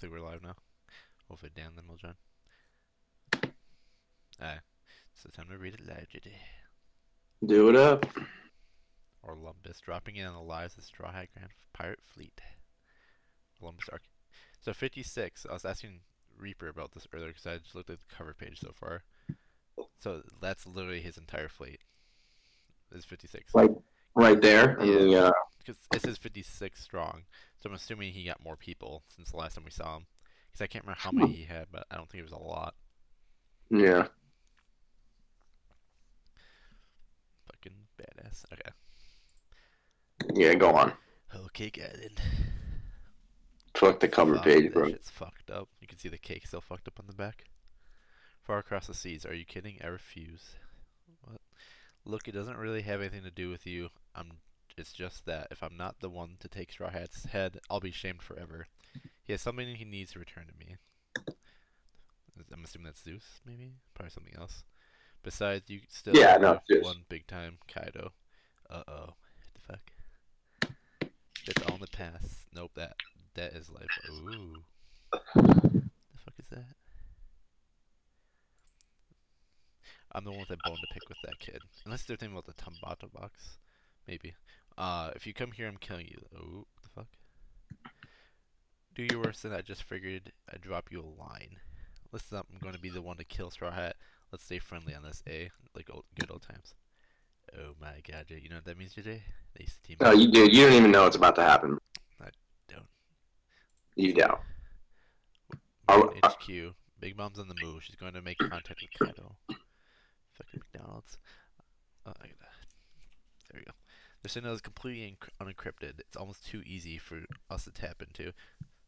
think we're live now. Hopefully Dan then will join. Alright, so time to read it live today. Do it up. Olympus dropping in on the lives of the Straw Hat Grand Pirate Fleet. Olympus Arc. So 56, I was asking Reaper about this earlier because I just looked at the cover page so far. So that's literally his entire fleet. Is 56. Like right there. Yeah. Because it says 56 strong. So I'm assuming he got more people since the last time we saw him. Because I can't remember how many he had, but I don't think it was a lot. Yeah. Fucking badass. Okay. Yeah, go on. Okay, Gaiden. Fuck the cover page, bro. That shit's fucked up. You can see the cake still fucked up on the back. Far across the seas. Are you kidding? I refuse. What? Look, it doesn't really have anything to do with you. It's just that if I'm not the one to take Straw Hat's head, I'll be shamed forever. He has something he needs to return to me. I'm assuming that's Zeus, maybe? Probably something else. Besides, you still have one big time Kaido. Uh-oh. What the fuck? It's all in the past. Nope, that is life. Ooh. The fuck is that? I'm the one with that bone to pick with that kid. Unless they're thinking about the Tumbato box. Maybe. If you come here, I'm killing you. Oh, what the fuck? Do your worst, and I just figured I'd drop you a line. Listen up, I'm going to be the one to kill Straw Hat. Let's stay friendly on this, eh? Like good old times. Oh my god, Jay. You know what that means, JJ? They used to team up. You don't even know what's about to happen. I don't. You don't. HQ. Big Mom's on the move. She's going to make contact with Kaido. Fucking McDonald's. Oh, I gotta... There we go. The signal is completely unencrypted. It's almost too easy for us to tap into.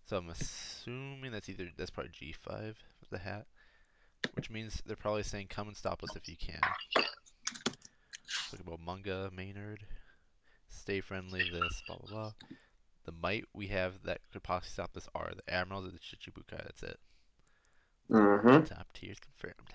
So I'm assuming that's probably G5, the hat. Which means they're probably saying, come and stop us if you can. Talk about Manga, Maynard. Stay friendly, this, blah blah blah. The might we have that could possibly stop this are the Admirals of the Shichibukai, that's it. Top tiers confirmed.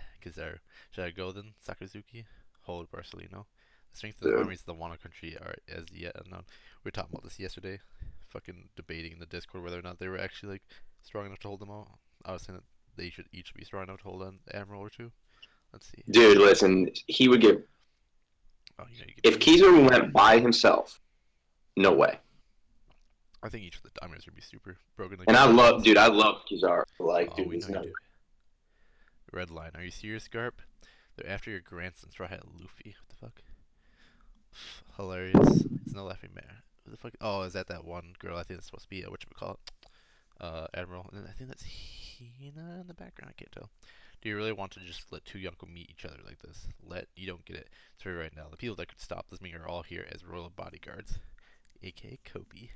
Should I go then? Sakazuki? Hold Barcelino. The strength of the armies of the Wano country are as yet unknown. We were talking about this yesterday. Fucking debating in the Discord whether or not they were actually like strong enough to hold them all. I was saying that they should each be strong enough to hold an admiral or two. Let's see. Dude, listen, he would get... Oh, if Kizaru went by himself, no way. I think each of the diamonds would be super broken. Like, and I love Kizaru. Like, dude, we know you do. Red line. Are you serious, Garp? They're after your grandson, Straw Hat Luffy. What the fuck? Hilarious. It's no laughing matter. What the fuck? Oh, is that one girl? I think that's supposed to be whatchamacallit? Admiral. And then I think that's Hina in the background. I can't tell. Do you really want to just let two Yonko meet each other like this? You don't get it. Sorry right now. The people that could stop this meeting are all here as royal bodyguards. A.K.A. Kobe.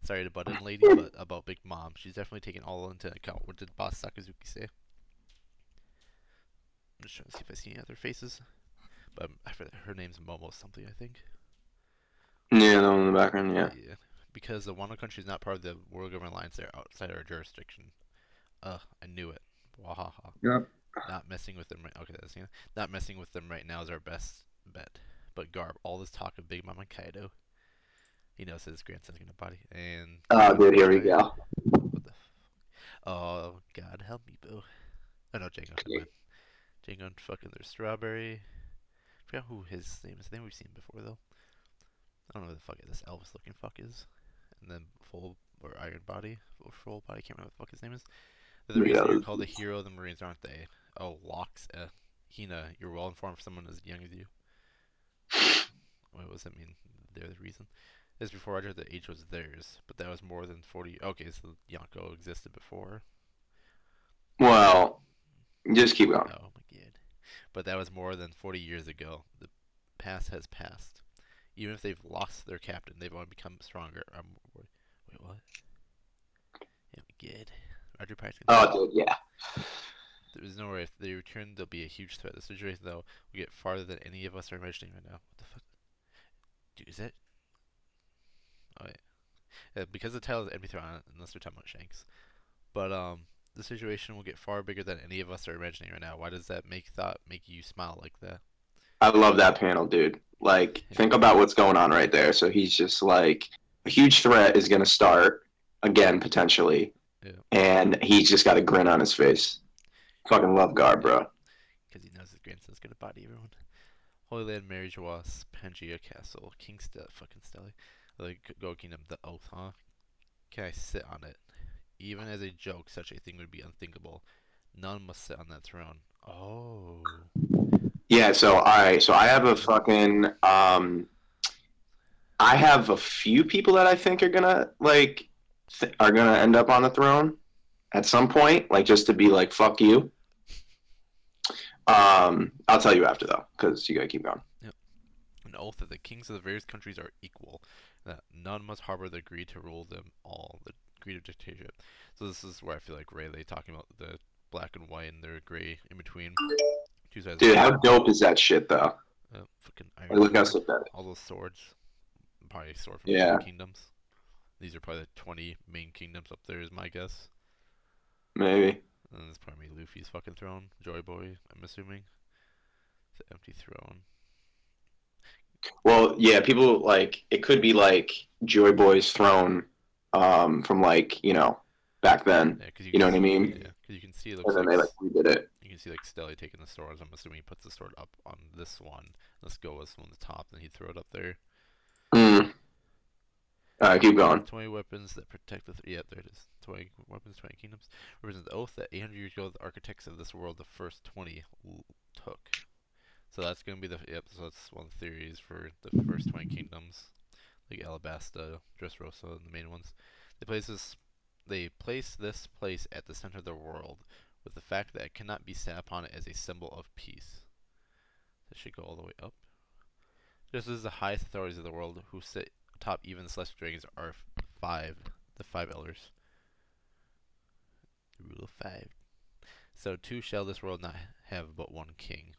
Sorry to butt in, lady, but about Big Mom. She's definitely taking all into account. What did Boss Sakazuki say? I'm just trying to see if I see any other faces. But her name's Momo something, I think. Yeah, the one in the background, yeah. Because the Wano country is not part of the World Government Alliance, they're outside our jurisdiction. I knew it. Wahaha. Yep. Not messing with them right. Okay, that's not messing with them right now is our best bet. But Garb, all this talk of Big Mom and Kaido, he knows his grandson's gonna body. And oh, dude, here we go. What the? Oh God, help me, boo. Oh no, Django. Django and fucking their Strawberry. I forgot who his name is. I think we've seen him before though. I don't know who the fuck this Elvis looking fuck is. And then Full or Iron Body or Full Body. Can't remember what the fuck his name is. They're the reason you're called the hero of the Marines, aren't they? Oh, Locks. Hina, you're well informed for someone as young as you. What does that mean? They're the reason. This before Roger, the H was theirs, but that was more than 40. Okay, so Yonko existed before. Well, just keep going. Oh my god. But that was more than 40 years ago. The past has passed. Even if they've lost their captain, they've only become stronger. Wait, what? Yeah, good. Roger Price. Oh, dude, yeah. There's no way if they return, there'll be a huge threat. The situation, though, will get farther than any of us are imagining right now. What the fuck? Dude, is that? Oh, yeah. Because the title is Enemy Threat on it, unless we're talking about Shanks. But, the situation will get far bigger than any of us are imagining right now. Why does that make you smile like that? I love that panel, dude. Like, think about what's going on right there. So he's just like, a huge threat is going to start, again, potentially. Yeah. and he's just got a grin on his face. Fucking love Gar, bro. Because he knows his grandson's gonna body everyone. Holy Land, Mary Joas, Pangea Castle, fucking Stelly. The Go Kingdom, the Oath, huh? Can I sit on it? Even as a joke, such a thing would be unthinkable. None must sit on that throne. Oh. Yeah, so alright, so I have a fucking I have a few people that I think are gonna are gonna end up on the throne at some point, like just to be like fuck you. I'll tell you after though, because you gotta keep going. Yep. An oath that the kings of the various countries are equal, that none must harbor the greed to rule them all, the greed of dictatorship. So this is where I feel like Rayleigh talking about the black and white and their gray in between. Two sides. Dude, how dope is that shit though? Fucking Like, iron. look how sick that is. All those swords. Probably a sword from Yeah. the kingdoms. These are probably the 20 main kingdoms up there, is my guess. Maybe. And it's probably Luffy's fucking throne. Joy Boy, I'm assuming. It's an empty throne. Well, yeah, people like it could be like Joy Boy's throne, from like back then. Yeah, cause you know what I mean? Yeah, because you can see it And looks then like they like redid it. you can see like Stelly taking the swords. I'm assuming he puts the sword up on this one. Let's go with on the top, then he'd throw it up there. Mm. All right, keep going. 20 weapons that protect the yeah, there it is. 20 weapons, 20 kingdoms. Represents the oath that 800 years ago the architects of this world, the first 20, took. So that's gonna be the so that's one of the theories for the first 20 kingdoms, like Alabasta, Dressrosa, and the main ones. They place this place at the center of the world, with the fact that it cannot be sat upon it as a symbol of peace. This should go all the way up. Just as the highest authorities of the world, who sit atop even the celestial dragons, are the five elders. The rule of 5. So too shall this world not have but one king.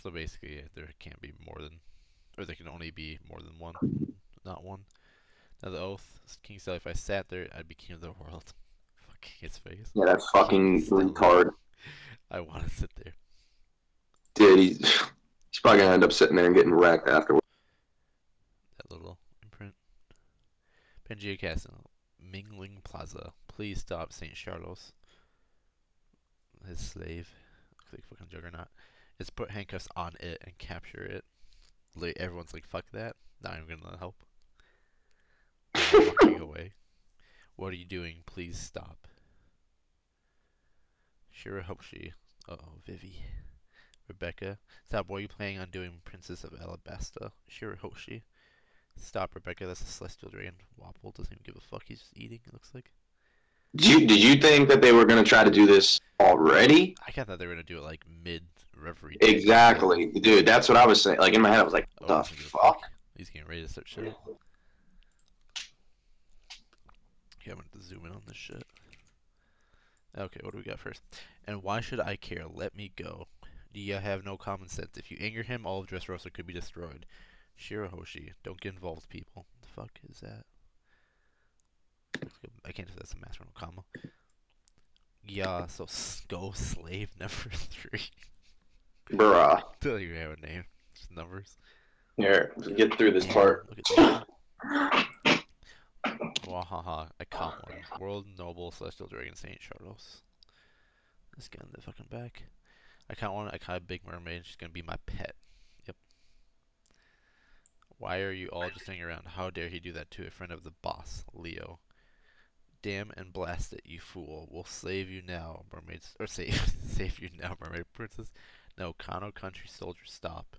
So basically, there can't be more than, or there can only be more than one, not one. Now the oath, King Stelly, if I sat there, I'd be king of the world. Fucking his face. Yeah, that fucking retard. I want to sit there. Dude, he's probably gonna end up sitting there and getting wrecked afterwards. That little imprint. Pangea Castle, Mingling Plaza. Please stop, Saint Charles. His slave, looks like fucking Juggernaut. Is put handcuffs on it and capture it. Like, everyone's like, fuck that. Not even gonna help. Walking away. What are you doing? Please stop. Shirahoshi. Uh-oh, Vivi. Rebecca. Stop. What are you planning on doing, Princess of Alabasta? Shirahoshi. Stop, Rebecca. That's a celestial dragon. Wapple doesn't even give a fuck. He's just eating, it looks like. Did you think that they were gonna try to do this already? I thought they were gonna do it like mid-reverie. Exactly, dude. That's what I was saying. Like in my head, I was like, "What the fuck?" He's getting ready to start shit. Yeah, I'm gonna have to zoom in on this shit. Okay, what do we got first? And why should I care? Let me go. Do you have no common sense? If you anger him, all of Dressrosa could be destroyed. Shirahoshi, don't get involved, people. What the fuck is that? I can't do that's a master no comma. Yeah, so go slave number 3. Bruh. Don't even have a name. Just numbers. Here, get through this part. Look at that. Wahaha, I caught one. World Noble Celestial Dragon Saint Charles. Let's get in the fucking back. I caught one. I caught a big mermaid. She's gonna be my pet. Yep. Why are you all just hanging around? How dare he do that to a friend of the boss, Leo? Damn and blast it, you fool. We'll save you now, mermaids. Or save you now, mermaid princess. No, Kano country soldiers, stop.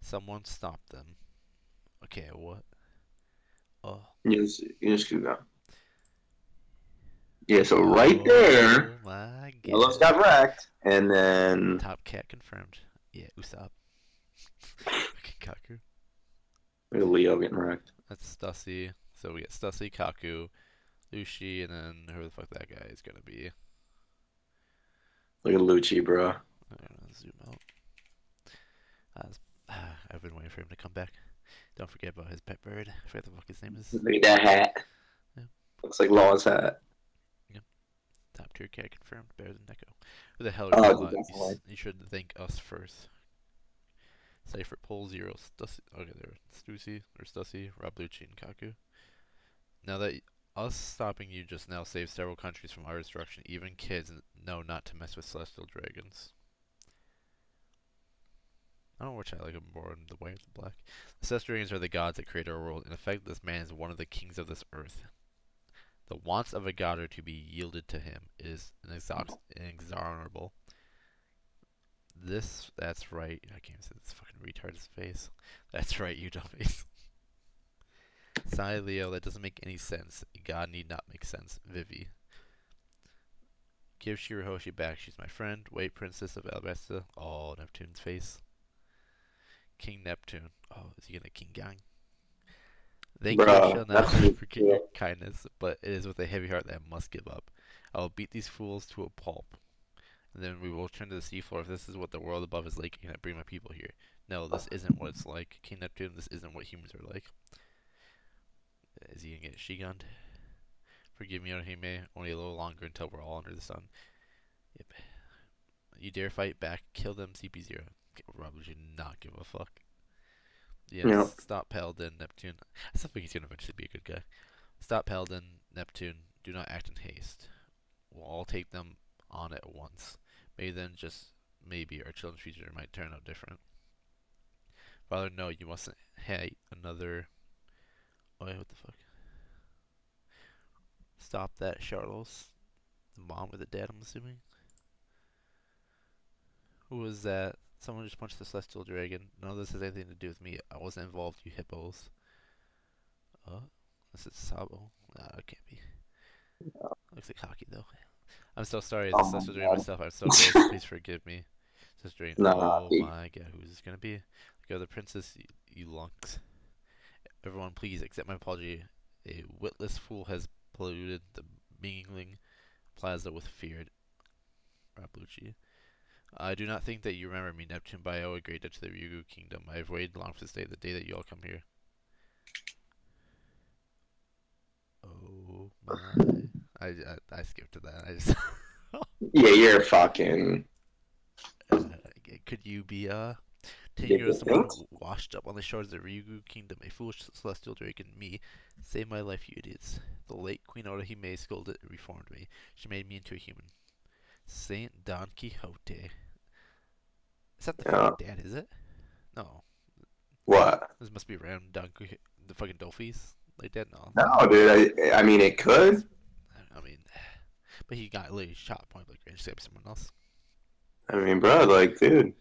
Someone stop them. Okay, what? Oh. Yes, keep going. Yeah, so right there, my God. Willows got wrecked, and then Top cat confirmed. Yeah, Usopp. Fucking Kaku. Leo getting wrecked. That's Stussy. So we get Stussy, Kaku, Lucy, and then who the fuck that guy is gonna be. Look at Lucci, bro. I'm gonna zoom out. I've been waiting for him to come back. Don't forget about his pet bird. I forget the fuck his name is. Look at that hat. Yeah. Looks like Law's hat. Yep. Top tier cat confirmed. Better than Neko. Who the hell are you? You should thank us first. Cypher Pole 0. Stussy. Okay, there. Stussy or Stussy, Rob Lucci, and Kaku. Now that Us stopping you just now saved several countries from our destruction. Even kids know not to mess with celestial dragons. I don't know which I like more, in the white or the black. The celestial dragons are the gods that create our world. In effect, this man is one of the kings of this earth. The wants of a god are to be yielded to him. It is inexorable. That's right. I can't even say this fucking retard's face. That's right, you dummies. Sigh, Leo, that doesn't make any sense. God need not make sense. Vivi. Give Shirahoshi back. She's my friend. Wait, Princess of Alabasta. Oh, Neptune's face. King Neptune. Oh, is he gonna King Gang? Thank you, I shall not forget your kindness, but it is with a heavy heart that I must give up. I will beat these fools to a pulp, and then we will return to the seafloor. If this is what the world above is like, can I bring my people here? No, this isn't what it's like. King Neptune, this isn't what humans are like. Is he gonna get Shigunned? Forgive me, Orihime. Only a little longer until we're all under the sun. Yep. You dare fight back? Kill them, CP0. Rob should not give a fuck. Yes, yep. Stop Paladin, Neptune. I still think he's gonna eventually be a good guy. Stop Paladin, Neptune. Do not act in haste. We'll all take them on at once. Maybe then, just maybe, our children's future might turn out different. Father, no, you mustn't hate another... Oh, wait, what the fuck? Stop that, Charles. The mom or the dad, I'm assuming? Who was that? Someone just punched the celestial dragon. None of this has anything to do with me. I wasn't involved, you hippos. This is Sabo. Nah, it can't be. Looks like hockey, though. I'm so sorry, the celestial dragon myself. I'm so gross. Please forgive me. Celestial dragon. Oh my god, who is this gonna be? Go, the princess, you lunks. Everyone, please accept my apology. A witless fool has polluted the mingling plaza with fear. Rablucci. I do not think that you remember me, Neptune, but I owe a great debt to the Ryugu Kingdom. I have waited long for this day, the day that you all come here. Oh my. I skipped to that. I just... Yeah, you're fucking... could you be, 10 years someone washed up on the shores of the Ryugu Kingdom, a foolish celestial dragon, me, saved my life, you idiots. The late Queen Orihime scolded and reformed me. She made me into a human. Saint Don Quixote. Is that the fucking dad, is it? No. What? This must be random Don Quixote, the fucking Dolphys like that? No. No, dude, I mean, it could. I mean, but he got literally shot point blank range to save someone else. I mean, bro, like, dude.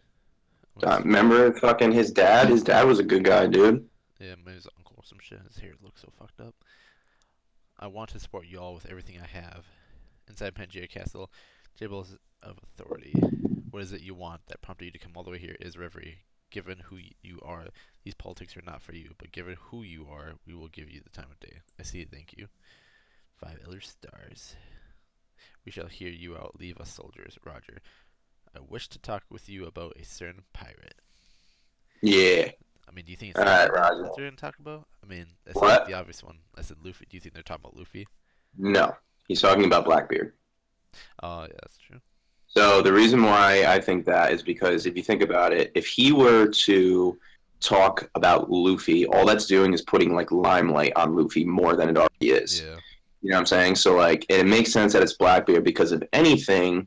Remember fucking his dad? His dad was a good guy, dude. Yeah, maybe his uncle or some shit. His hair looks so fucked up. I want to support you all with everything I have. Inside Pangaea Castle, Jables of authority. What is it you want that prompted you to come all the way here? It is reverie. Given who you are, these politics are not for you, but given who you are, we will give you the time of day. I see it, thank you. 5 Elder Stars. We shall hear you out. Leave us, soldiers. Roger. I wish to talk with you about a certain pirate. Yeah. I mean, do you think it's Roger. What they're going to talk about? I mean, that's like the obvious one. I said Luffy. Do you think they're talking about Luffy? No. He's talking about Blackbeard. Oh, yeah, that's true. So the reason why I think that is because if you think about it, if he were to talk about Luffy, all that's doing is putting like limelight on Luffy more than it already is. Yeah. You know what I'm saying? So like, it makes sense that it's Blackbeard because if anything,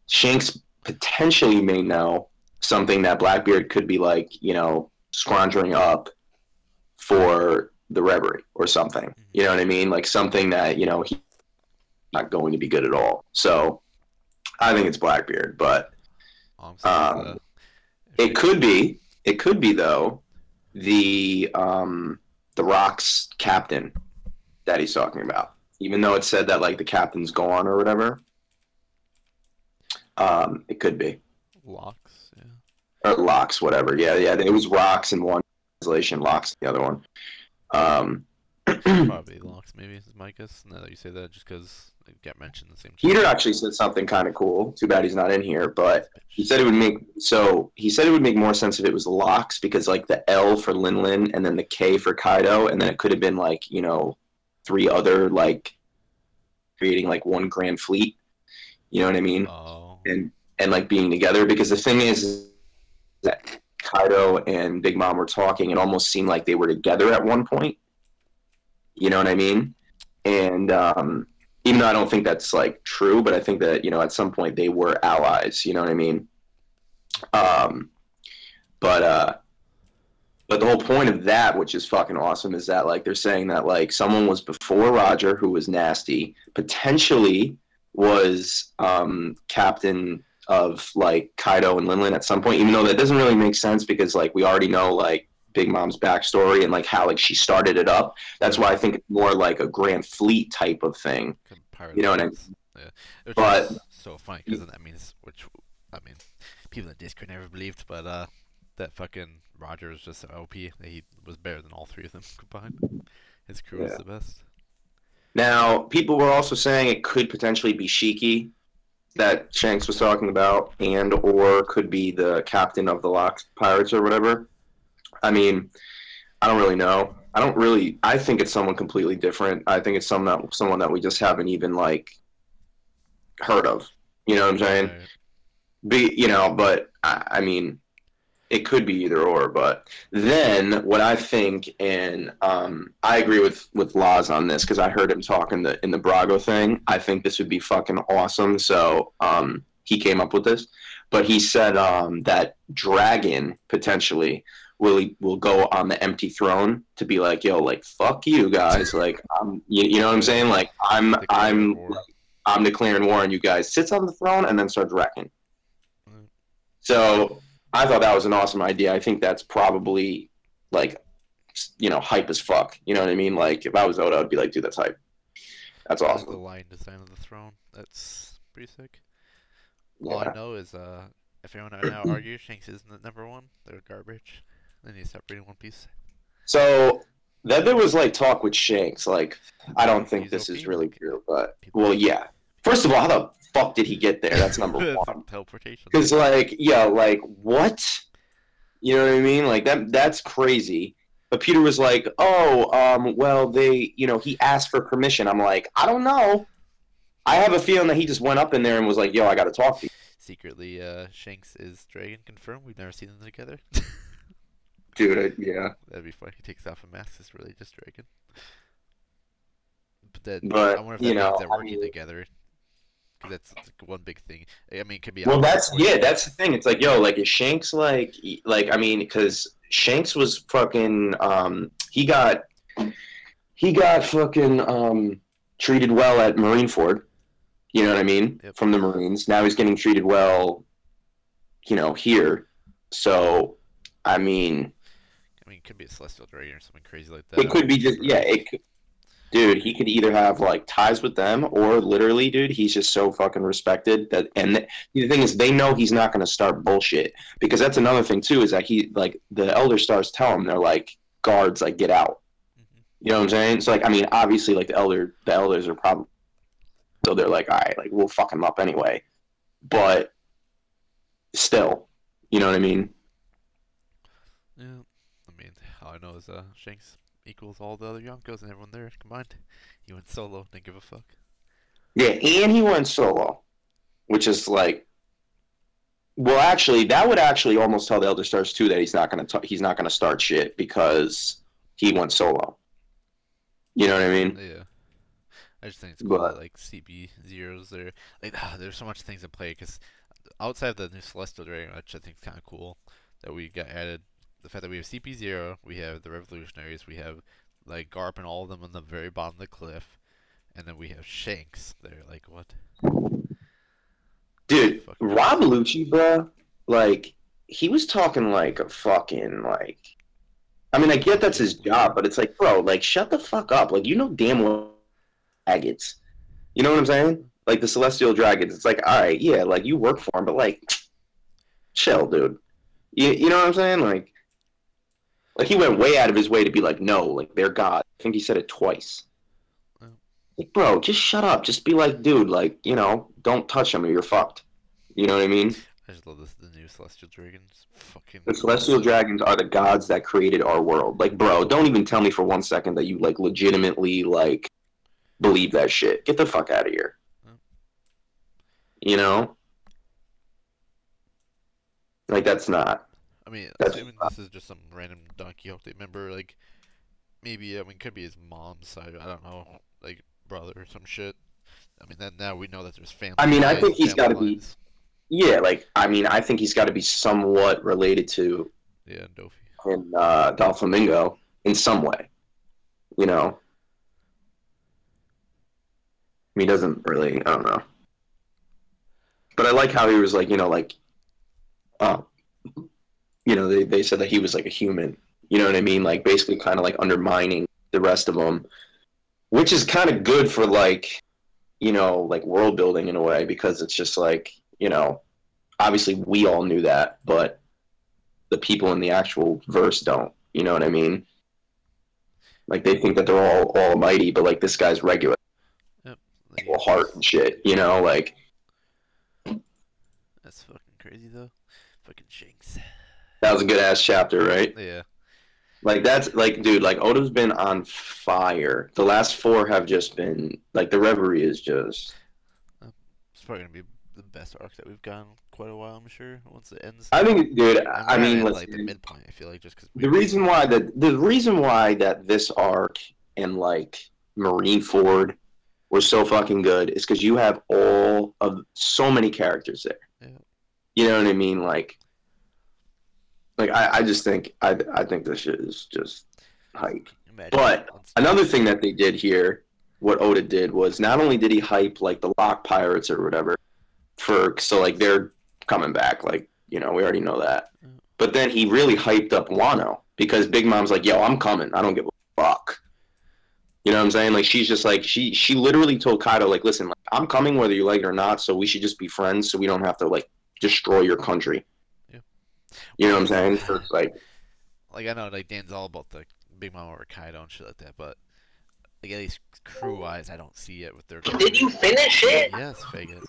Shanks potentially may know something that Blackbeard could be like, you know, squandering up for the reverie or something. You know what I mean? Like something that, you know, he's not going to be good at all. So I think it's Blackbeard, but it could be though the Rock's captain that he's talking about. Even though it said that like the captain's gone or whatever, it could be Locks, yeah, or Locks, whatever. Yeah. It was Rocks in one translation, Locks in the other one. Probably Locks, maybe is my guess. Now that you say that, just because it got mentioned in the same. Peter actually said something kind of cool. Too bad he's not in here, but he said it would make more sense if it was Locks because like the L for Lin and then the K for Kaido, and then it could have been like, you know, 3 other like creating like one grand fleet. You know what I mean? Oh. And like being together, because the thing is that Kaido and Big Mom were talking, it almost seemed like they were together at one point. You know what I mean? and even though I don't think that's like true, but I think that at some point they were allies. You know what I mean? Um, but but the whole point of that, which is fucking awesome, is that like they're saying that like someone was before Roger who was nasty, potentially was captain of like Kaido and Linlin at some point, even though that doesn't really make sense because like we already know like Big Mom's backstory and like how like she started it up. That's why I think it's more like a Grand Fleet type of thing. You know what I mean? Yeah, which But is so funny because that means, which I mean, people in Discord never believed, but that fucking Roger was just so OP that he was better than all three of them combined. His crew was yeah. the best. Now people were also saying it could potentially be Shiki that Shanks was talking about, and or could be the captain of the Lock Pirates or whatever. I mean, I don't really know. I think it's someone completely different. I think it's someone that we just haven't even like heard of. You know what I'm saying? Right. But I mean, it could be either or. But then what I think, and I agree with Laz on this because I heard him talk in the Brago thing. I think this would be fucking awesome. So he came up with this, but he said that Dragon potentially will go on the empty throne to be like, yo, like fuck you guys, like you know what I'm saying, like I'm declaring war on you guys, sits on the throne and then starts wrecking. So I thought that was an awesome idea. I think that's probably like hype as fuck. You know what I mean? Like if I was Oda, I'd be like, dude, that's hype. That's Like awesome. the line design of the throne. That's pretty sick. Yeah. All I know is if anyone right now argues Shanks isn't the number one, they're garbage. They need to stop reading One Piece. So then there was like talk with Shanks. Like I don't think He's this OP, is really like, true, but well, yeah. First of all, how the fuck did he get there? That's number one. Teleportation. Because like, yeah, like what? You know what I mean? Like that's crazy. But Peter was like, "Oh, well, he asked for permission." I'm like, I don't know. I have a feeling that he just went up in there and was like, "Yo, I got to talk to you." Secretly, Shanks is Dragon confirmed. We've never seen them together. Dude, yeah. That'd be funny. He takes off a mask. It's really just Dragon. But then But I wonder if that means they're working together. Because that's like one big thing. I mean, it could be. Well, that's the thing. It's like, yo, like is Shanks like I mean, because Shanks was fucking he got fucking treated well at Marineford. You know what I mean? Yep. From the Marines. Now he's getting treated well, here. So, I mean, it could be a Celestial Dragon or something crazy like that. it could be just dude, he could either have like ties with them or literally, dude, he's just so fucking respected the thing is they know he's not going to start bullshit because that's another thing too is that he like the Elder Stars tell him they're like guards like get out. Mm-hmm. You know what I'm saying? So like I mean obviously like the elders are probably so they're like all right like we'll fuck him up anyway, but still, you know what I mean? Yeah, I mean all I know is Shanks equals all the other Yonkos and everyone there combined. He went solo, didn't give a fuck. Yeah, and he went solo, which is like, well, actually, that would actually almost tell the Elder Stars too that he's not gonna start shit because he went solo. You know what I mean? Yeah, I just think it's cool that like CP zeros there. Like there's so much things in play because outside of the new Celestial Dragon, which I think is kind of cool that we got added. The fact that we have CP0, we have the Revolutionaries, we have like Garp and all of them on the very bottom of the cliff, and then we have Shanks there. Like what? Dude, Rob Lucci, bro, like he was talking like a fucking like. I mean, I get that's his job, but it's like, bro, like shut the fuck up. Like you know damn well, agates. You know what I'm saying? Like the Celestial Dragons. It's like, all right, yeah, like you work for him, but like, chill, dude. You know what I'm saying? Like he went way out of his way to be like, no, like they're God. I think he said it twice. Oh. Like, bro, just shut up. Just be like, dude, like, don't touch them or you're fucked. You know what I mean? I just love the new Celestial Dragons. Fucking. The Celestial Dragons are the gods that created our world. Like, bro, don't even tell me for 1 second that you like legitimately like believe that shit. Get the fuck out of here. Oh. You know? Like that's not. I mean, assuming this is just some random Don Quixote member, like maybe it could be his mom's side. I don't know. Like brother or some shit. I mean, then now we know that there's family. I mean, I ties think and he's got to family be. lines. Yeah, like I mean, I think he's got to be somewhat related to Yeah, Dofi. him, Doflamingo in some way. You know, he doesn't really. I don't know, but I like how he was like, uh, they said that he was like a human. You know what I mean? Like basically, kind of like undermining the rest of them, which is kind of good for like, like world building in a way because it's just like, obviously we all knew that, but the people in the actual verse don't. You know what I mean? Like they think that they're all almighty, but like this guy's regular, Yep. heart and shit. Like That's fucking crazy though. Fucking Shanks. that was a good ass chapter, right? Yeah. Like that's like, dude, like Oda's been on fire. The last four have just been like the Reverie is just. It's probably gonna be the best arc that we've gotten quite a while. I'm sure once it ends. I think, dude. I mean, at, like the midpoint. I feel like just because the reason why that this arc and like Marineford was so fucking good is because you have all of so many characters there. Yeah. You know what I mean? Like I just think I think this shit is just hype. But another thing that they did here, what Oda did was not only did he hype like the Lock Pirates or whatever, so like they're coming back, like we already know that. But then he really hyped up Wano because Big Mom's like, yo, I'm coming. I don't give a fuck. You know what I'm saying? Like she's just like she literally told Kaido like, listen, like, I'm coming whether you like it or not. So we should just be friends, so we don't have to like destroy your country. Yeah. You know what I'm saying? So it's like I know like Dan's all about the Big Mom over Kaido and shit like that, but like at least crew wise, I don't see it with their. Did you finish it? Yes, Vegas.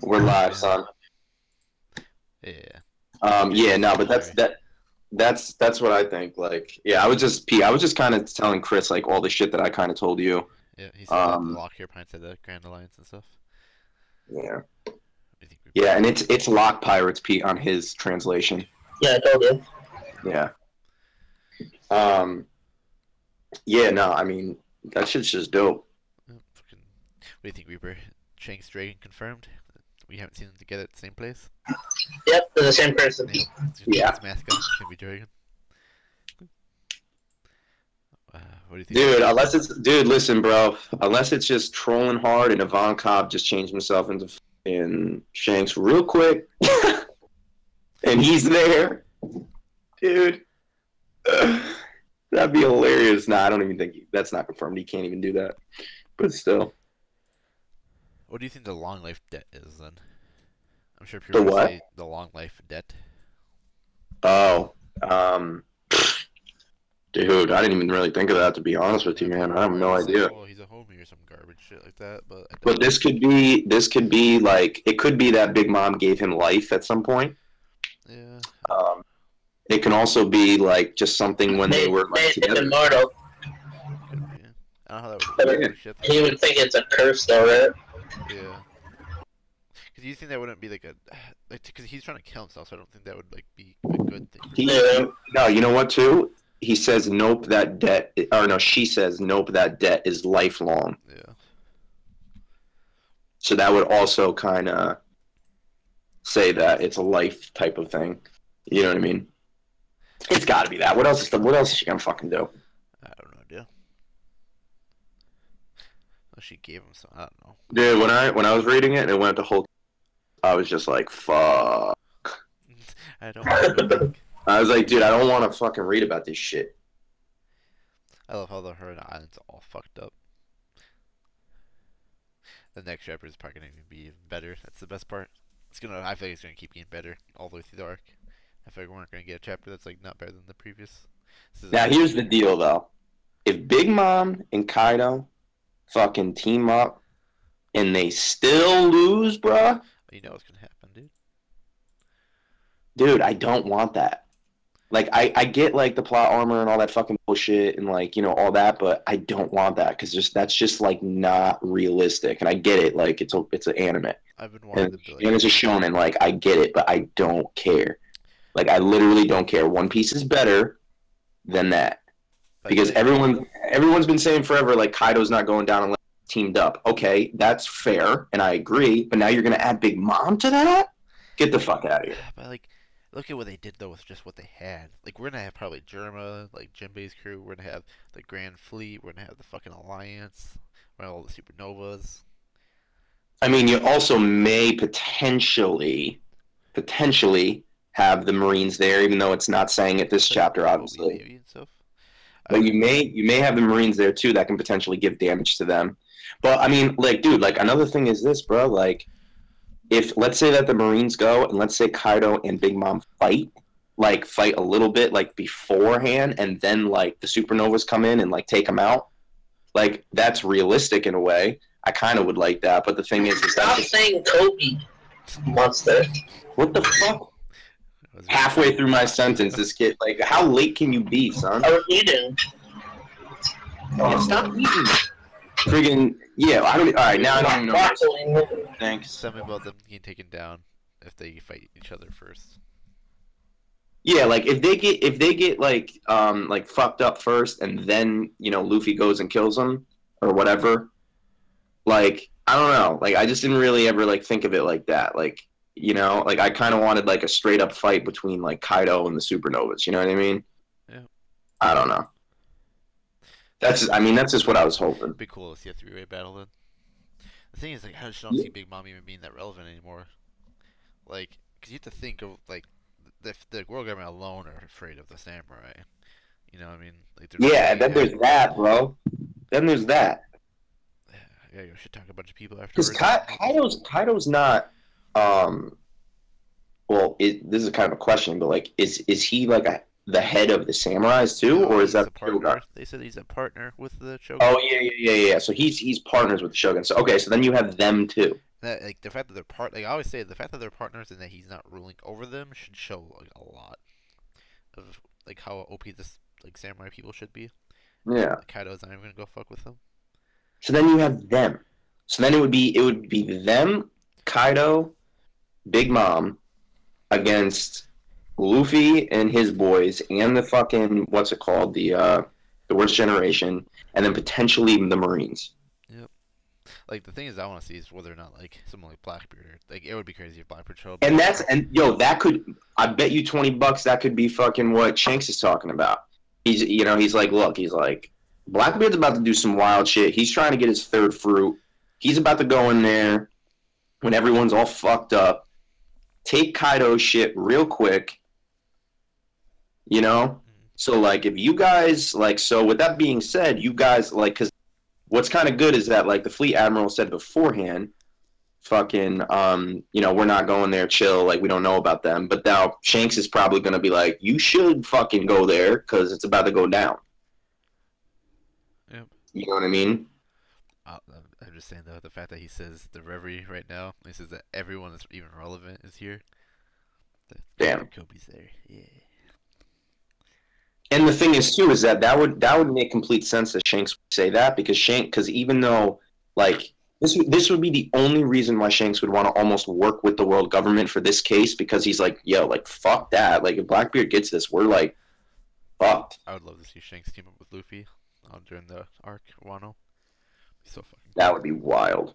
we're live, son. Yeah. Yeah, no, but that's what I think. Like, yeah, I was just kind of telling Chris like all the shit that I kind of told you. Yeah, he said the Lock here Pine said the Grand Alliance and stuff. Yeah. Yeah, and it's Lock Pirates, Pete, on his translation. Yeah, I told you. Yeah. Yeah, no, I mean that shit's just dope. What do you think, Reaper? Shanks Dragon confirmed? We haven't seen them together at the same place? Yep, they're the same person. Yeah. His mascot can be Dragon. What do you think? Dude, listen, bro. Unless it's just trolling hard and Ivankov just changed himself into fucking Shanks real quick, and he's there, dude. That'd be hilarious. Nah, I don't even think that's not confirmed. He can't even do that. But still. What do you think the long life debt is then? I'm sure The people what? say the long life debt. Oh, dude, I didn't even really think of that, to be honest with you, man. I have no idea. Oh, he's a homie or some garbage shit like that, but. But this could be like, it could be that Big Mom gave him life at some point. Yeah. It can also be like just something when they were like together. Immortal. Could be, yeah. I don't know how that would work. Shit. He would think it's a curse, though, right? Yeah. Because you think that wouldn't be like a, because he's trying to kill himself, so I don't think that would like be a good thing. No, you know what? Too, he says, "Nope, that debt." Or no, she says, "Nope, that debt is lifelong." Yeah. So that would also kind of say that it's a life type of thing. You know what I mean? It's got to be that. What else is she gonna fucking do? I don't know, dude. Well, she gave him some. I don't know. Dude, when I was reading it and it went to whole, I was just like, fuck. I don't know. I was like, dude, I don't want to fucking read about this shit. I love how her and the island's all fucked up. The next chapter is probably gonna be even better. That's the best part. I feel like it's gonna keep getting better all the way through the arc. I feel like we're not gonna get a chapter that's like not better than the previous. Now here's the deal, though. If Big Mom and Kaido fucking team up and they still lose, bruh. You know what's gonna happen, dude. Dude, I don't want that. Like, I get, like, the plot armor and all that fucking bullshit and, like, all that, but I don't want that because that's just, like, not realistic. And I get it. Like, it's an anime. I've been wanting to and it's a shonen. Like, I get it, but I don't care. Like, I literally don't care. One Piece is better than that. Because everyone's been saying forever, like, Kaido's not going down unless teamed up. Okay, that's fair, and I agree. But now you're gonna add Big Mom to that? Get the fuck out of here. But like, look at what they did though with just what they had. Like we're gonna have probably Germa, like Jinbei's crew. We're gonna have the Grand Fleet. We're gonna have the fucking Alliance. We're gonna have all the Supernovas. I mean, you also may potentially have the Marines there, even though it's not saying it this chapter, obviously. Navy and stuff. But you may have the Marines there too that can potentially give damage to them. But I mean, like, dude, like another thing is this, bro. Like, if let's say that the Marines go and let's say Kaido and Big Mom fight a little bit like beforehand, and then like the Supernovas come in and like take them out, like that's realistic in a way. I kind of would like that, but the thing is Stop saying Kobe, monster. what the fuck? Halfway through my sentence, this kid, like, how late can you be, son? I was eating. Yeah, stop eating. Friggin' yeah. I don't. All right, now I don't even know. Broccoli. Thanks. Tell me about them getting taken down if they fight each other first. Yeah, like if they get like fucked up first, and then Luffy goes and kills them or whatever. Like I don't know. Like I just didn't really ever like think of it like that. Like like I kind of wanted like a straight up fight between like Kaido and the Supernovas. You know what I mean? Yeah. I don't know. That's just what I was hoping. It'd be cool to see a three-way battle then. The thing is, like, I just don't see Big Mom even being that relevant anymore. Like, because you have to think of like the world government alone are afraid of the samurai. You know what I mean? Like, yeah, and then there's that, bro. Then there's that. Yeah, you should talk to a bunch of people afterwards. Because Kaido's not. Well, this is kind of a question, but like, is he like the head of the samurais too, or is that a partner? They said he's a partner with the Shogun. Oh yeah. So he's partners with the Shogun. So okay, so then you have them too. That, like the fact that they're like I always say, the fact that they're partners and that he's not ruling over them should show like a lot of like how OP this like samurai people should be. Yeah. Kaido's not even gonna go fuck with them. So then you have them. So then it would be them, Kaido, Big Mom, against Luffy and his boys, and the fucking what's it called, the worst generation, and then potentially the Marines. Yep. Like the thing is, I want to see is whether or not like someone like Blackbeard, like it would be crazy if Blackbeard showed up. And that could, I bet you $20 that could be fucking what Shanks is talking about. He's like, look, he's like, Blackbeard's about to do some wild shit. He's trying to get his third fruit. He's about to go in there when everyone's all fucked up, take Kaido's shit real quick. So like, if you guys like, so with that being said, you guys like, because what's kind of good is that like the fleet admiral said beforehand, fucking, we're not going there, chill, like we don't know about them. But now Shanks is probably gonna be like, you should fucking go there because it's about to go down. Yep. You know what I mean? I'm just saying though, the fact that he says the Reverie right now, he says that everyone that's even relevant is here. Damn. Kobe's there, yeah. And the thing is too is that would make complete sense that Shanks would say that, because even though like this would be the only reason why Shanks would want to almost work with the world government for this case, because he's like, yo, like fuck that, like if Blackbeard gets this, we're like fucked. I would love to see Shanks team up with Luffy during the arc Wano. So fucking that would be wild.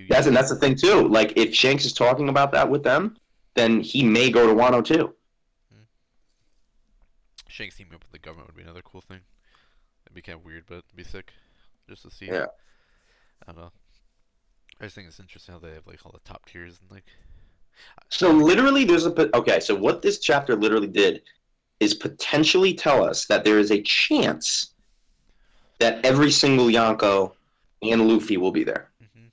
That's the thing too. Like if Shanks is talking about that with them, then he may go to Wano too. Shanks teaming up with the government would be another cool thing. It'd be kind of weird, but it'd be sick just to see. Yeah. I don't know. I just think it's interesting how they have like all the top tiers and like. So literally, so what this chapter literally did is potentially tell us that there is a chance that every single Yonko and Luffy will be there. Mm-hmm.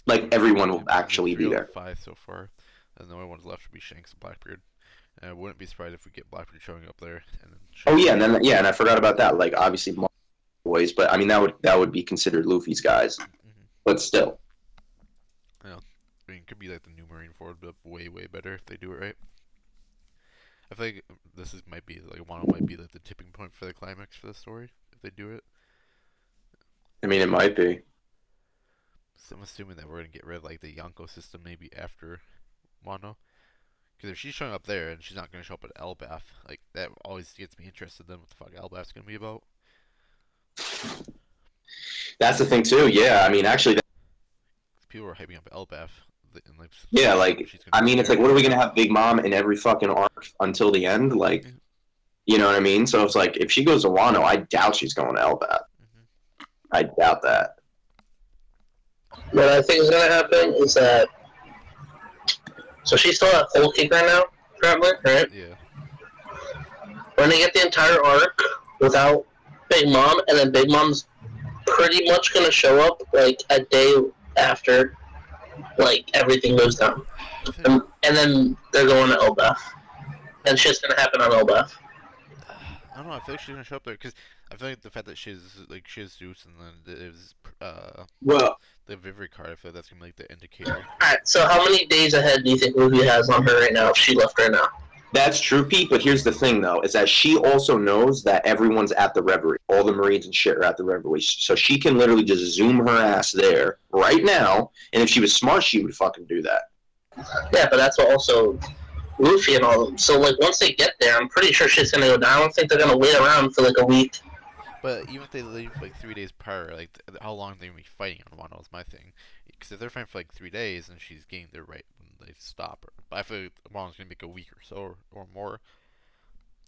Like everyone will actually be there. 5 so far, and the only ones left would be Shanks and Blackbeard. And I wouldn't be surprised if we get Blackbeard showing up there. And then and I forgot about that. Like obviously, boys, but I mean that would be considered Luffy's guys, but still. Yeah, I mean, it could be like the new Marineford, but way better if they do it right. I feel like might be like Wano might be like the tipping point for the climax for the story if they do it. I mean, it might be. So I'm assuming that we're gonna get rid of like the Yonko system maybe after Wano. Because if she's showing up there and she's not going to show up at Elbaf, like, that always gets me interested in what the fuck Elbaf's going to be about. That's the thing too. Yeah, I mean, actually, People were hyping up Elbaf. And like, yeah, like, she's I gonna mean, be it's like, there. what are we gonna have Big Mom in every fucking arc until the end? Like, Yeah. you know what I mean? So it's like, if she goes to Wano, I doubt she's going to Elbaf. Mhm. I doubt that. What I think is gonna happen is that so she's still at Whole Cake right now, probably, right? Yeah. We're gonna get the entire arc without Big Mom, and then Big Mom's pretty much gonna show up like a day after, like everything goes down, I feel and then they're going to Elbaf, and shit's gonna happen on Elbaf. I don't know. I feel like she's gonna show up there because I feel like the fact that she has Zeus and then there's Well, the Vivre card. I feel like that's gonna be like the indicator. Alright, so how many days ahead do you think Luffy has on her right now if she left right now? that's true, Pete. But here's the thing, though, is that she also knows that everyone's at the Reverie. All the Marines and shit are at the Reverie, so she can literally just zoom her ass there right now. And if she was smart, she would fucking do that. Yeah, but that's what also Luffy and all of them. So like once they get there, I'm pretty sure shit's gonna go down. I don't think they're gonna wait around for like a week. But even if they leave like 3 days prior, like how long are they gonna be fighting on Wano is my thing. Because if they're fighting for like 3 days and she's getting there right when they stop her, but I feel like Wano's gonna be like a week or so or more.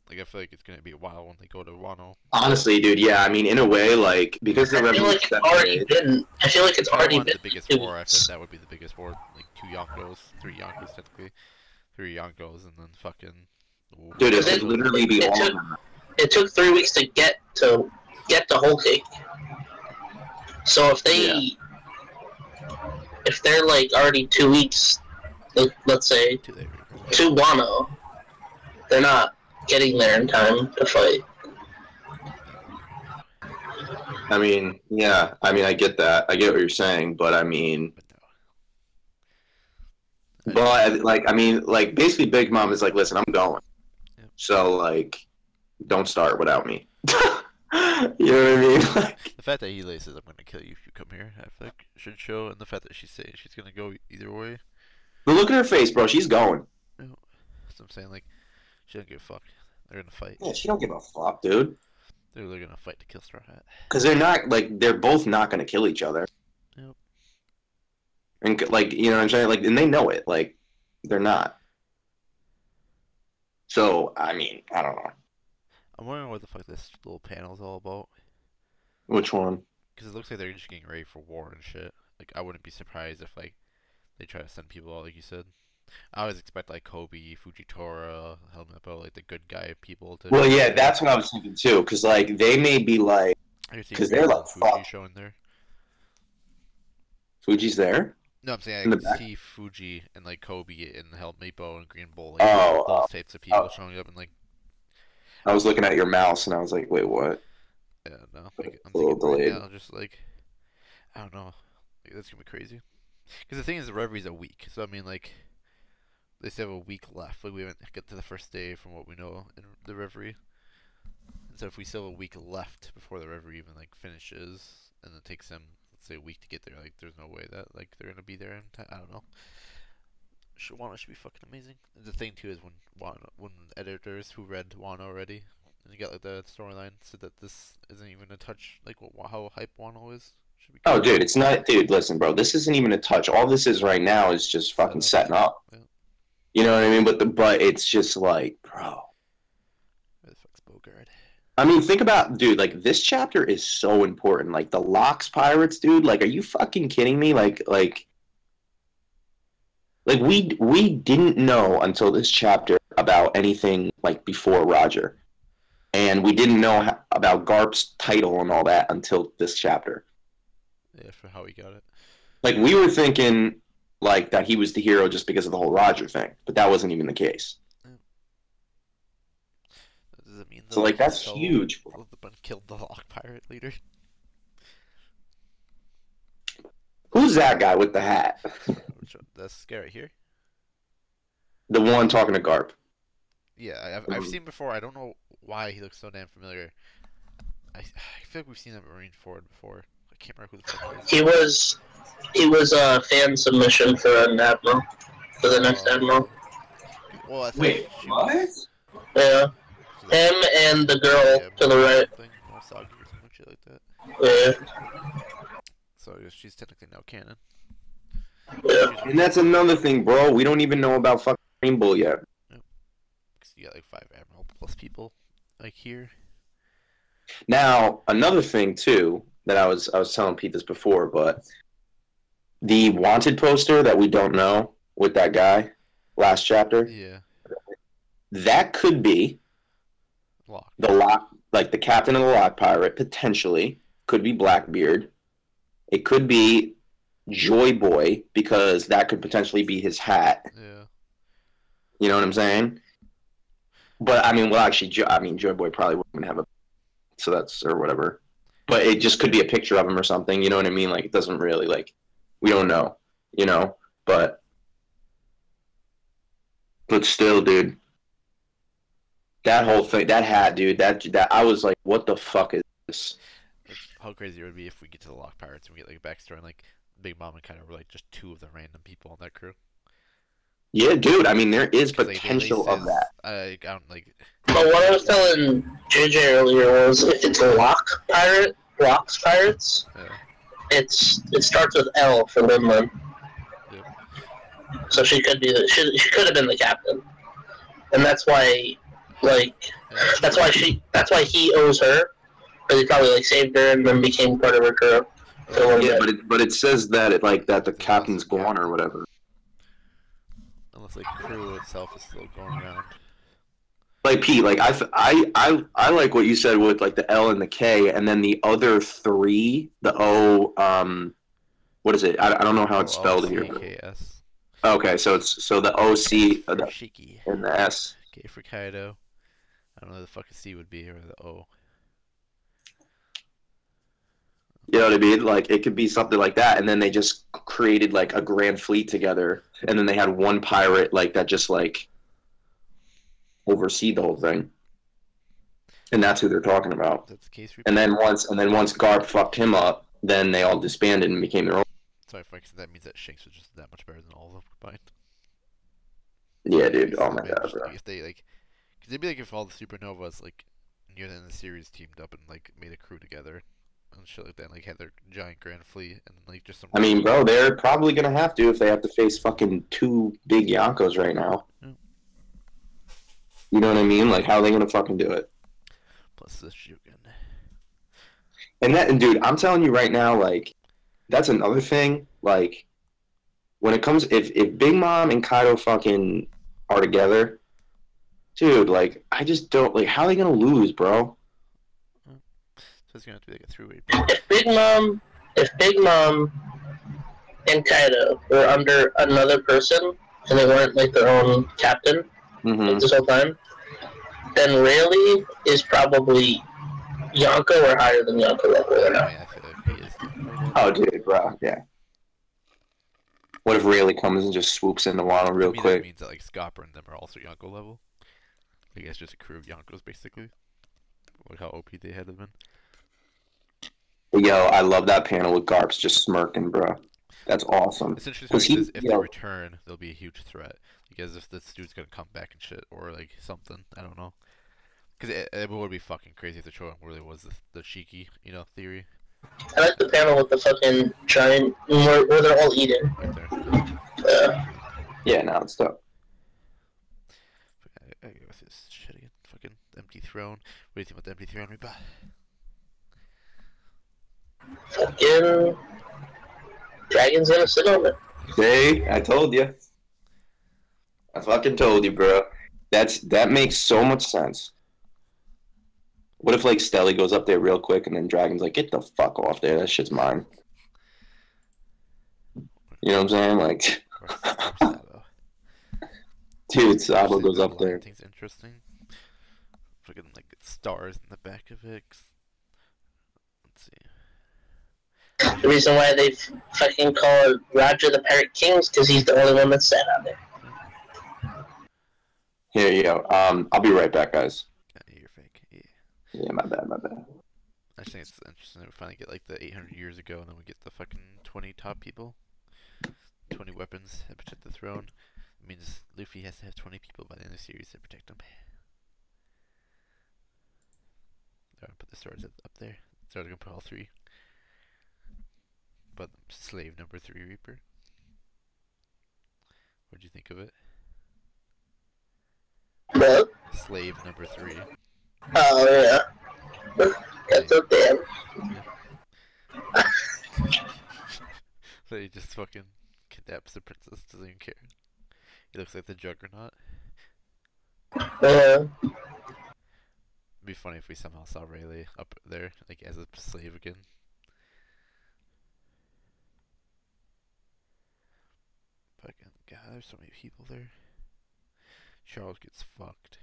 Like I feel like it's gonna be a while when they go to Wano. Honestly, dude, yeah. I mean, in a way, like because the I feel Reverie. like it's already been. I feel like it's If I already wanted been. the biggest 2 war, I weeks. said that would be the biggest war. Like 2 Yonkos, 3 Yonkos technically, 3 Yonkos, and then fucking. Dude, it It- could literally be it all took- of them. It took 3 weeks to get to Whole Cake. So if they're like already 2 weeks, like, let's say Too late. to Wano, they're not getting there in time to fight. I mean, yeah. I mean, I get that. I get what you're saying, but I mean, But no. but like, I mean, like, basically, Big Mom is like, listen, I'm going. Yep. So like, don't start without me. You know what I mean? Like, The fact that Hele says I'm gonna kill you if you come here, I feel like should show, and the fact that she's saying she's gonna go either way. but look at her face, bro. She's going. That's what I'm saying. Like, she don't give a fuck. They're gonna fight. Yeah, she don't give a fuck, dude. They're gonna fight to kill Straw Hat. Because they're not like they're both not gonna kill each other. Yep. And like, you know what I'm saying? Like, and they know it. Like, they're not. So I mean, I don't know I'm wondering what the fuck this little panel's all about. which one. Because it looks like they're just getting ready for war and shit. Like, I wouldn't be surprised if, like, they try to send people out, like you said. I always expect, like, Kobe, Fujitora, Helmeppo, like, the good guy people to... Well, yeah, that's what I was thinking too. Because like they may be like, I could see 'cause they're Green like, Bull and Fuji fuck. showing there. Fuji's there. No, I'm saying In I the can back? see Fuji and, like, Kobe and Helmeppo and Green Bull. Like, Oh, those types of people oh. showing up and, like, I was looking at your mouse and I was like, wait, what? yeah, no. Like, I'm A little thinking right delayed. now, just, like, I don't know. Like, that's gonna be crazy. Because the thing is, the Reverie's a week. So, I mean, like... They still have a week left. Like we haven't got to the first day from what we know in the Reverie. And so if we still have a week left before the Reverie even like finishes, and it takes them let's say a week to get there, like there's no way that like they're gonna be there in time. I don't know. Wano should be fucking amazing. And the thing too is when editors who read Wano already and you got like the storyline said that this isn't even a touch like how hype Wano is. Should be Oh, cool. dude, it's not. Dude, listen, bro. This isn't even a touch. All this is right now is just fucking setting up. Yeah. You know what I mean? But it's just like, bro. Where the fuck's Bogard? I mean, think about, dude. Like this chapter is so important. Like the Locks pirates, dude. Like, are you fucking kidding me? Like we didn't know until this chapter about anything like before Roger, and we didn't know about Garp's title and all that until this chapter. Yeah, for how he got it. Like we were thinking like that he was the hero just because of the whole Roger thing, but that wasn't even the case. Does it mean So, like, that's Solo huge, bro. killed the Lock Pirate leader? Who's that guy with the hat? Which one? This guy right here? The one talking to Garp. Yeah, I've seen before. I don't know why he looks so damn familiar. I feel like we've seen that in Marineford before. I can't remember who the fuck it is. He was a fan submission for an admiral, for the next admiral. Well, I think she was- Yeah, she was him and the girl yeah, to the right. something, Mosagi or some shit like that. Yeah, So I guess she's technically now canon. yeah. And that's another thing, bro. We don't even know about fucking Rainbow yet. Cause you got like 5 Admiral plus people like here. Now, another thing too that I was telling Pete this before, but the wanted poster that we don't know with that guy last chapter, Yeah. that could be Lock. the lock, like the captain of the lock pirate, potentially could be Blackbeard. It could be Joy Boy because that could potentially be his hat. Yeah. You know what I'm saying? But I mean, well, actually, Joy Boy probably wouldn't have a, so that's or whatever. But it just could be a picture of him or something. You know what I mean? Like it doesn't really like we don't know. You know, but still, dude, that whole thing, that hat, dude, that I was like, what the fuck is this? Like, how crazy it would be if we get to the Lock Pirates and we get like a backstory and like Big Mom and kind of were like just 2 of the random people on that crew. Yeah, dude. I mean, there is 'Cause, like, potential of that. I don't like. But what I was telling JJ earlier was if it's a Locks Pirates, it starts with L for Linlin. Yep. So she could be she could have been the captain, and that's why that's why he owes her, because he probably like saved her and then became part of her crew. Yeah, but it says that that the captain's gone or whatever. Unless like crew itself is still going around. Like Pete, like I like what you said with like the L and the K, and then the other 3, the O, what is it? I don't know how it's spelled here. O-C-K-S. Okay, so the O C Shiki. and the S. K for Kaido. I don't know who the fuck a C would be or the O. You know what I mean? Like it could be something like that, and then they just created like a grand fleet together, and then they had one pirate like that just like oversee the whole thing, and that's who they're talking about. That's the case. And then once Garp fucked him up, then they all disbanded and became their own. Sorry, Frank, that means that Shanks was just that much better than all of them combined. Yeah, dude. Oh my god, bro. Like, if they like, cause it'd be like if all the supernovas like near the end of the series teamed up and like made a crew together and shit like that, and, like had their giant grand fleet and like just some. I mean, bro, they're probably gonna have to if they have to face fucking 2 big Yonkos right now. Yeah. You know what I mean? Like, how are they gonna fucking do it? Plus the Shugen. And dude, I'm telling you right now, like, that's another thing. Like, when it comes, if Big Mom and Kaido fucking are together, dude, like, I just don't like. How are they gonna lose, bro? So it's gonna have to be like a 3-way. If Big Mom and Kaido were under another person and they weren't like their own captain like, this whole time, then Rayleigh is probably Yonko or higher than Yonko level right now. I feel like he is. Oh, dude, bro, yeah. What if Rayleigh comes and just swoops into Wano real quick? That means that like Scopper and them are also Yonko level. I guess just a crew of Yonkos basically. Like how OP they had them in. Yo, I love that panel with Garps just smirking, bro. That's awesome. It's interesting because if they return, they'll be a huge threat. Because if this dude's gonna come back and shit, or like something, I don't know. Because it would be fucking crazy if the show really was the Shiki, theory. I like the panel with the fucking giant, where they're all eating. Right there. Yeah, no, it's dope. I go with this shit again. Fucking empty throne. What do you think about the empty throne, Reba? Fucking dragon's gonna sit on it. See, I told you. I fucking told you, bro. That makes so much sense. What if like Stelly goes up there real quick and then Dragon's like, get the fuck off there, that shit's mine. You know what I'm saying? Like, dude, Sabo goes up there. Things interesting. Fucking like stars in the back of it. Let's see. The reason why they fucking call Roger the Pirate King is because he's the only one that's sat on there. Here you go. I'll be right back, guys. Yeah, you're fake. Yeah. Yeah, my bad. I just think it's interesting that we finally get like the 800 years ago, and then we get the fucking 20 top people, 20 weapons that protect the throne. It means Luffy has to have 20 people by the end of the series to protect him. I'm gonna put the swords up there. So I'm gonna put all 3 Slave number 3 Reaper. What'd you think of it? What? Slave number 3. Oh, yeah. That's so damn. So he just fucking kidnaps the princess, doesn't even care. He looks like the Juggernaut. Yeah. It'd be funny if we somehow saw Rayleigh up there, like as a slave again. Fucking God, there's so many people there. Charles gets fucked.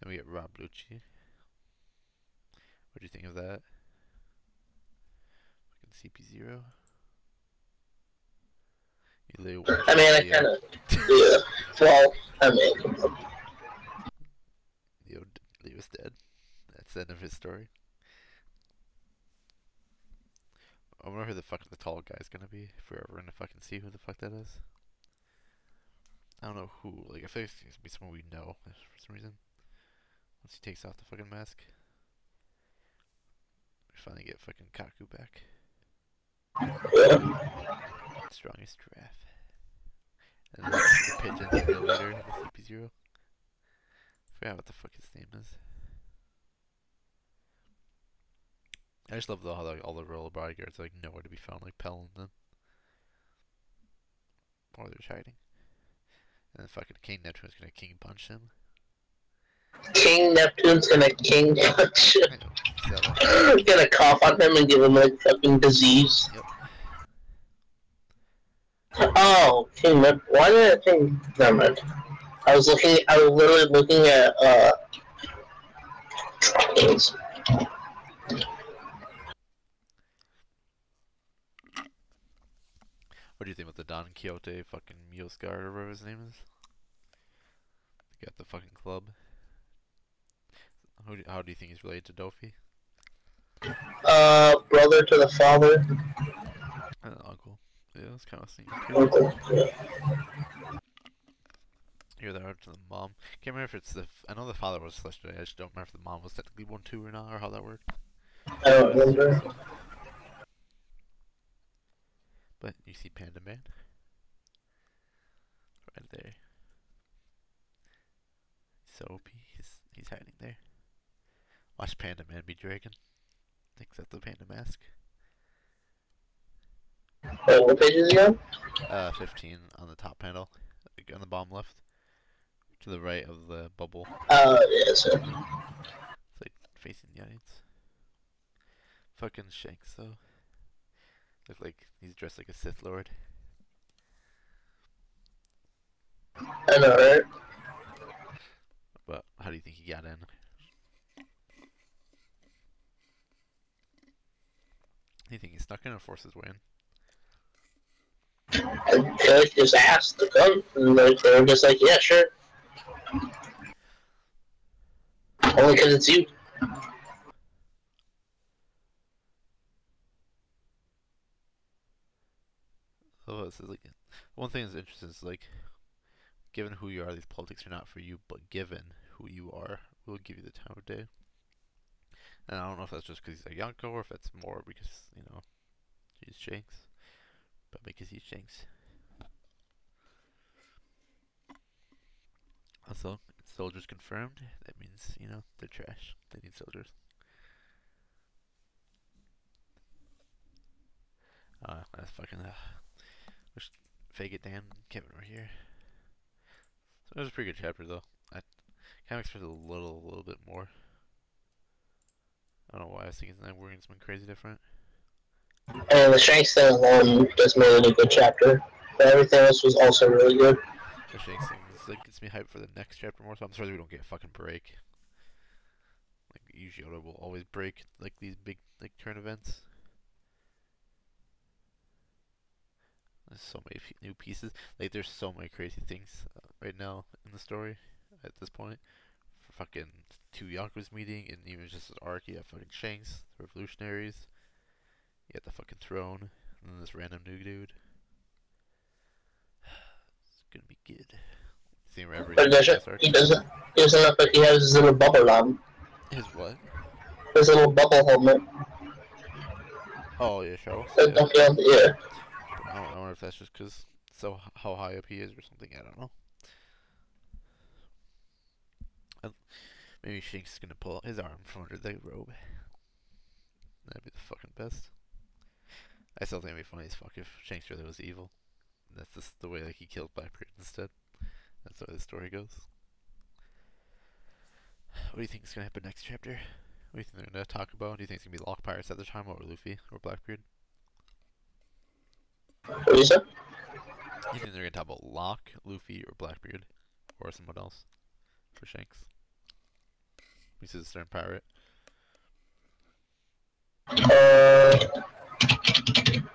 Then we get Rob Lucci. What do you think of that? Fucking CP0. I mean, I kind of, yeah. Well, I mean, Leo's dead. That's the end of his story. I wonder who the fuck the tall guy's gonna be if we're ever gonna fucking see who the fuck that is. I don't know who. Like, I feel like it's gonna be someone we know for some reason. Once he takes off the fucking mask, we finally get fucking Kaku back. yeah. Strongest giraffe. And then the pigeon, the leader, the CP0. Forgot what the fuck his name is. I just love how like, all the royal bodyguards are like nowhere to be found, like Pell and them. Or they're hiding. And then fucking King Neptune's gonna king punch him. King Neptune's gonna king punch him. So, Gonna cough on him and give him like fucking disease. yep. Oh, King Nep. Why did I think? Never mind. I was literally looking at What do you think about the Don Quixote fucking Muleguard or whatever his name is? They got the fucking club. How do you think he's related to Dofi? brother to the father. Uncle. Yeah, that's kind of sneaky. Uncle. Yeah. You're there to the mom. Can't remember if it's the. I know the father was Celestial. I just don't remember if the mom was technically one too or not, or how that worked. I don't remember. But you see Panda Man right there. So OP. He's hiding there. Watch Panda Man be dragon. Except the panda mask. Wait, what page is he on? 15 on the top panel, like on the bottom left, to the right of the bubble. Yeah, so. It's like facing the audience. Fucking Shanks though. Look like he's dressed like a Sith Lord. I know, right? But how do you think he got in? Do you think he snuck in or forced his way in? I feel like he just asked to come, and like, they were just like, yeah, sure. Only because it's you. Oh, this is like one thing that's interesting is like, given who you are, these politics are not for you. But given who you are, we'll give you the time of day. And I don't know if that's just because he's a Yonko or if it's more because you know he's Shanks. But because he's Shanks. Also, soldiers confirmed. That means you know they're trash. They need soldiers. That's fucking. Wish Faggot Dan and Kevin were here. So it was a pretty good chapter though. I kind of expected a little bit more. I don't know why I was thinking that we're getting something crazy different. And the Shanks thing alone just made it a good chapter. But everything else was also really good. The Shanks thing is, like, gets me hyped for the next chapter more, so I'm sorry we don't get a fucking break. Like, usually Oda will always break, like, these big, like, turn events. There's so many new pieces. Like, there's so many crazy things right now in the story at this point. For fucking 2 Yonkers meeting, and even just this arc, you have fucking Shanks, the Revolutionaries. You got the fucking throne, and then this random new dude. It's gonna be good. But he doesn't look like he has his little bubble on. His what? His little bubble helmet. Oh yeah, Charles. Or Yeah. Donkey Kong, yeah. But I wonder if that's just because how high up he is or something. I don't know. Maybe Shanks is gonna pull his arm from under the robe. That'd be the fucking best. I still think it'd be funny as fuck if Shanks really was evil. That's just the way like he killed Blackbeard instead. That's the way the story goes. What do you think is gonna happen next chapter? What do you think they're gonna talk about? Do you think it's gonna be Lock Pirates at the time, or Luffy, or Blackbeard? What do you say? You think they're gonna talk about Lock, Luffy, or Blackbeard, or someone else for Shanks? He's a stern pirate. I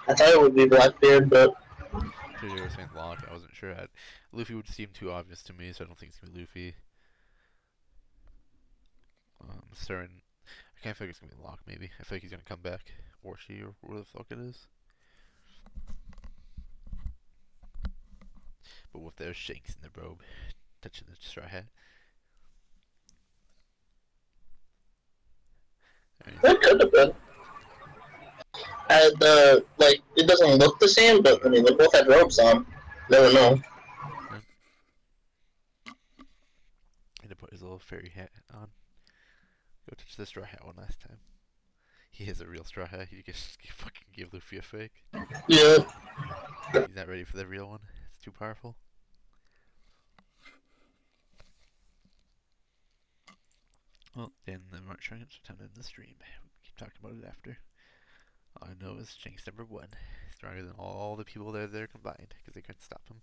thought it would be Blackbeard, but So you were saying Lock. I wasn't sure. Luffy would seem too obvious to me, so I don't think it's gonna be Luffy. Stern. I can't figure it's gonna be Lock. Maybe I feel like he's gonna come back, or she, or where the fuck it is. But with their Shanks in the robe, touching the straw hat. it could have been. Like, it doesn't look the same, but I mean, they both had robes on. Never know. And to put his little fairy hat on. Go touch the straw hat one last time. He has a real straw hat. He just fucking give Luffy a fake. Yeah. He's not ready for the real one. It's too powerful. Well, then the March Giants are time to end the stream. We'll keep talking about it after. All I know is Shanks #1. Stronger than all the people that are there combined, because they couldn't stop him.